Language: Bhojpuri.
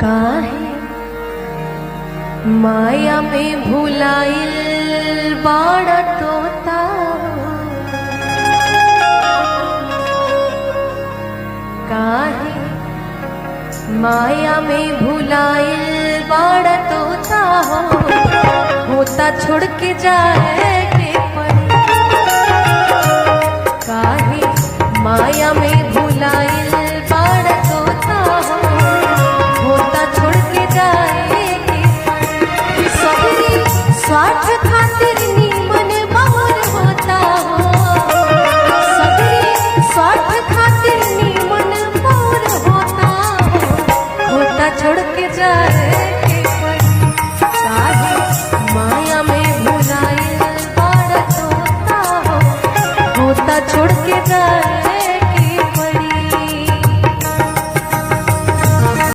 काहे माया में भुलाइल बाड़ा तोता, काहे माया में भुलाइल बाड़ा तोता होता छोड़ के जाए के पड़ी। काहे माया में भुलाइल बाड़ा तोता होता छोड़ के जाए के पड़ी। सबरी स्वार्थ खातिर नीमन बाहर होता हो, सबरी स्वार्थ खातिर नीमन बाहर होता हो, होता छोड़ के जाए